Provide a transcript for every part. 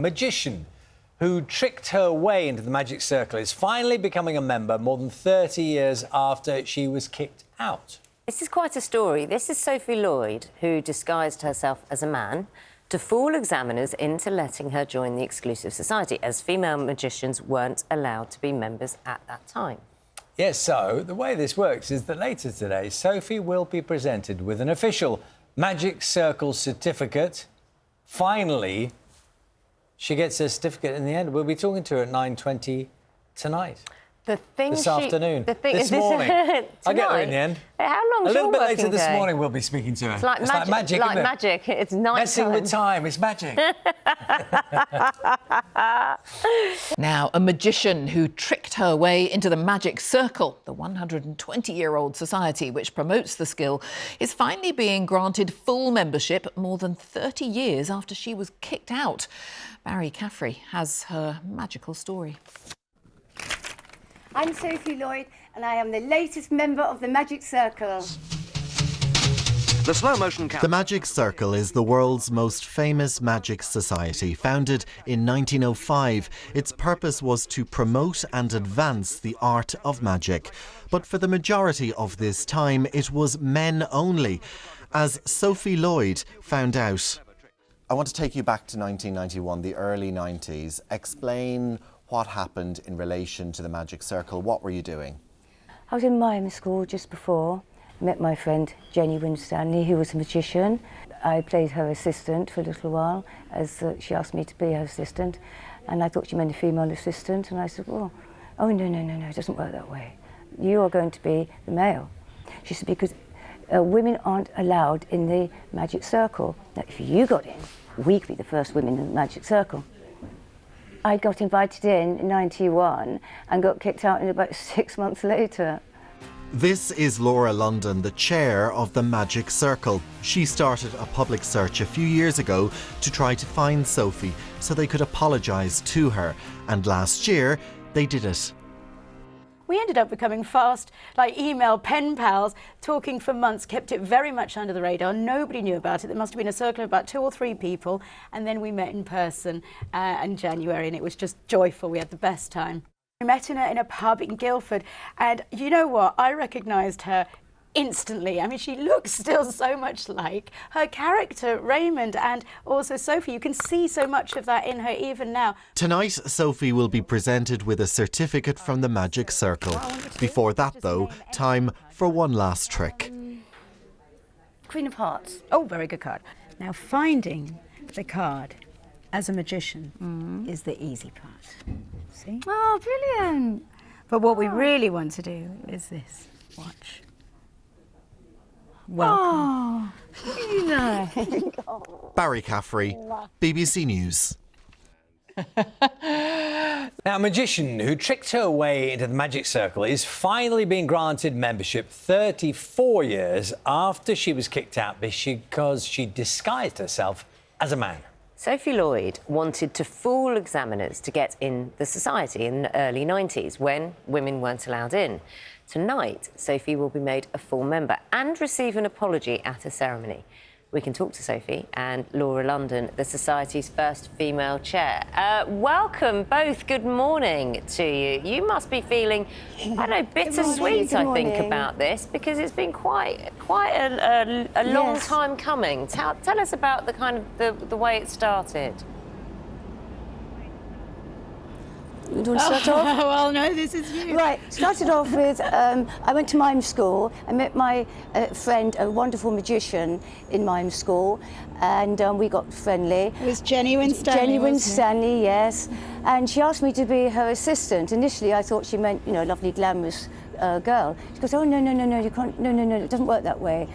magician who tricked her way into the magic circle is finally becoming a member more than 30 years after she was kicked out. This is quite a story. This is Sophie Lloyd, who disguised herself as a man to fool examiners into letting her join the exclusive society, as female magicians weren't allowed to be members at that time. Yes, so the way this works is that later today, Sophie will be presented with an official magic circle certificate. Finally, she gets her certificate in the end. We'll be talking to her at 9:20 tonight. This afternoon. This morning. I'll get her in the end. How long? A little bit later this morning, we'll be speaking to her. It's like magic. Like magic. It's night Messing time. with time. It's magic. Now, a magician who tricked her way into the magic circle, the 120-year-old society which promotes the skill, is finally being granted full membership more than 30 years after she was kicked out. Barry Caffrey has her magical story. I'm Sophie Lloyd, and I am the latest member of the Magic Circle. The slow-motion The Magic Circle is the world's most famous magic society. Founded in 1905, its purpose was to promote and advance the art of magic. But for the majority of this time, it was men only, as Sophie Lloyd found out. I want to take you back to 1991, the early 90s. Explain what happened in relation to the Magic Circle. What were you doing? I was in mime school just before. Met my friend Jenny Winstanley, who was a magician. I played her assistant for a little while, as she asked me to be her assistant. And I thought she meant a female assistant. And I said, well, oh, no, it doesn't work that way. You are going to be the male. She said, because women aren't allowed in the Magic Circle. Now, if you got in, we could be the first women in the Magic Circle. I got invited in 91 and got kicked out in about 6 months later. This is Laura London, the chair of the Magic Circle. She started a public search a few years ago to try to find Sophie so they could apologise to her. And last year, they did it. We ended up becoming fast, like email pen pals, talking for months, kept it very much under the radar. Nobody knew about it. There must have been a circle of about 2 or 3 people. And then we met in person in January, and it was just joyful. We had the best time. We met in a pub in Guildford, and you know what? I recognised her instantly. I mean, she looks still so much like her character, Raymond, and also Sophie. You can see so much of that in her even now. Tonight, Sophie will be presented with a certificate from the Magic Circle. Before that, though, time for one last trick. Queen of Hearts. Oh, very good card. Now, finding the card as a magician is the easy part. See? Oh, brilliant. But what we really want to do is this. Watch. Welcome. Oh, Barry Caffrey, BBC News. Now, a magician who tricked her way into the Magic Circle is finally being granted membership 34 years after she was kicked out because she disguised herself as a man. Sophie Lloyd wanted to fool examiners to get in the society in the early 90s, when women weren't allowed in. Tonight, Sophie will be made a full member and receive an apology at a ceremony. We can talk to Sophie and Laura London, the Society's first female chair. Welcome both. Good morning to you. You must be feeling, I don't know, bittersweet, I think, about this, because it's been quite a long time coming. Tell us about the kind of the way it started. You want to start off? Well, no, this is you. Right, started off with, I went to mime school. I met my friend, a wonderful magician in mime school, and we got friendly. It was Jenny Winstanley. Jenny Winstanley, yes. And she asked me to be her assistant. Initially, I thought she meant, you know, a lovely, glamorous girl. She goes, oh, no, you can't, no, it doesn't work that way.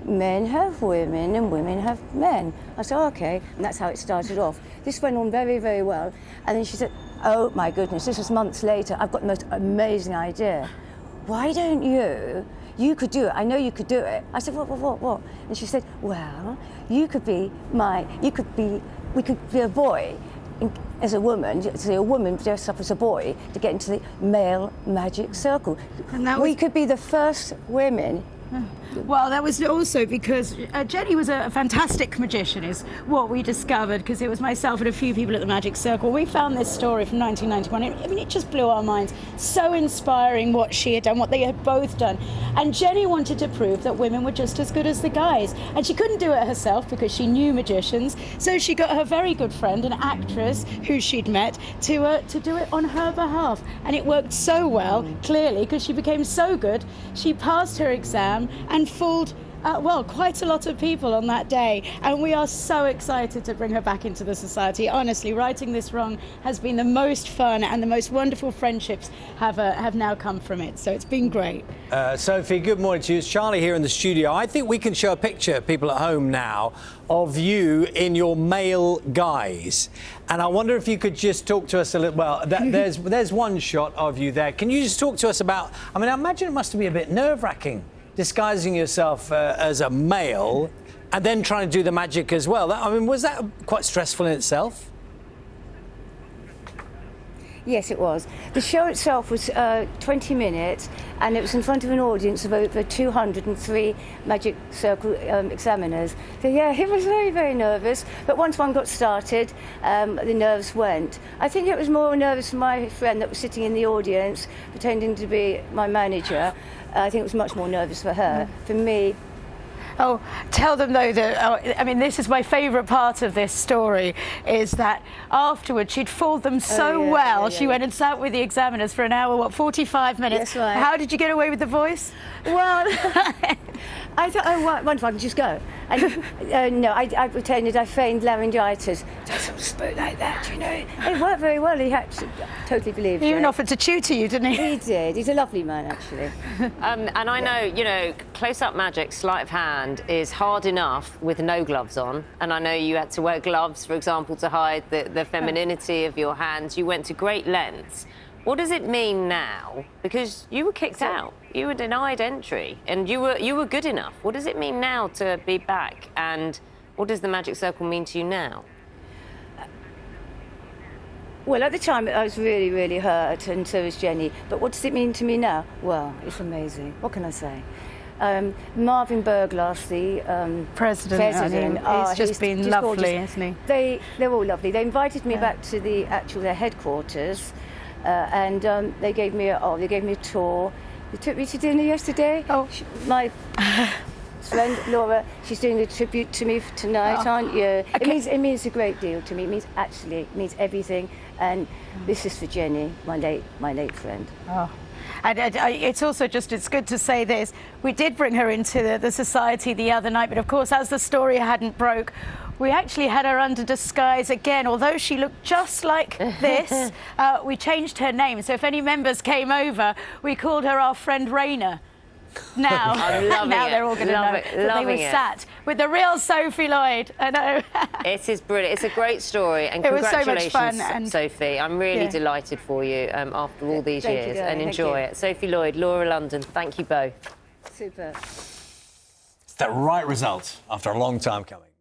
Men have women and women have men. I said, oh, OK. And that's how it started off. This went on very, very well. And then she said, oh, my goodness, this was months later. I've got the most amazing idea. Why don't you could do it. I know you could do it. I said, what? And she said, well, we could be a boy as a woman, so a woman dressed up as a boy to get into the male magic circle. And we could be the first women Well, that was also because Jenny was a fantastic magician, is what we discovered, because it was myself and a few people at the Magic Circle. We found this story from 1991. I mean, it just blew our minds. So inspiring what she had done, what they had both done. And Jenny wanted to prove that women were just as good as the guys. And she couldn't do it herself because she knew magicians. So she got her very good friend, an actress who she'd met, to do it on her behalf. And it worked so well, clearly, because she became so good. She passed her exam and fooled, well, quite a lot of people on that day. And we are so excited to bring her back into the society. Honestly, righting this wrong has been the most fun, and the most wonderful friendships have now come from it. So it's been great. Sophie, good morning to you. It's Charlie here in the studio. I think we can show a picture, people at home now, of you in your male guise. And I wonder if you could just talk to us a little. Well, there's one shot of you there. Can you just talk to us about, I mean, I imagine it must be a bit nerve-wracking disguising yourself as a male and then trying to do the magic as well. I mean, was that quite stressful in itself? Yes, it was. The show itself was 20 minutes, and it was in front of an audience of over 203 Magic Circle examiners. So yeah, he was very, very nervous. But once one got started, the nerves went. I think it was more nervous for my friend that was sitting in the audience, pretending to be my manager. I think it was much more nervous for her. For me, Oh, tell them though that, I mean, this is my favourite part of this story, is that afterwards she'd fooled them so well. She went and sat with the examiners for an hour, what, 45 minutes? That's right. How did you get away with the voice? Well, I thought, oh, wonder if I can just go. And no, I pretended, I feigned laryngitis. I sort of spoke like that, you know. It worked very well. He had to totally believe it. He even offered to tutor you, didn't he? He did. He's a lovely man, actually. And I know, you know, close-up magic, sleight of hand, is hard enough with no gloves on. And I know you had to wear gloves, for example, to hide the femininity of your hands. You went to great lengths. What does it mean now? Because you were kicked out, you were denied entry, and you were good enough. What does it mean now to be back? And what does the Magic Circle mean to you now? Well, at the time, I was really, really hurt, and so was Jenny. But what does it mean to me now? Well, it's amazing. What can I say? Marvin Berglas, the president, he's just been lovely, gorgeous. isn't he? They're all lovely. They invited me back to their headquarters, and they gave me a tour. They took me to dinner yesterday. Oh, my friend Laura, she's doing a tribute to me tonight, aren't you? Okay. It means a great deal to me. It means everything. And this is for Jenny, my late friend. Oh. And it's also just, it's good to say this, we did bring her into the society the other night, but of course, as the story hadn't broke, we actually had her under disguise again. Although she looked just like this, we changed her name. So if any members came over, we called her our friend Raina. Now, they're all going to know that they were sat with the real Sophie Lloyd. I know. It is brilliant. It's a great story, and it was congratulations, so much fun, and Sophie. I'm really delighted for you after all these years, and enjoy it. Sophie Lloyd, Laura London, thank you both. Super. It's the right result after a long time coming.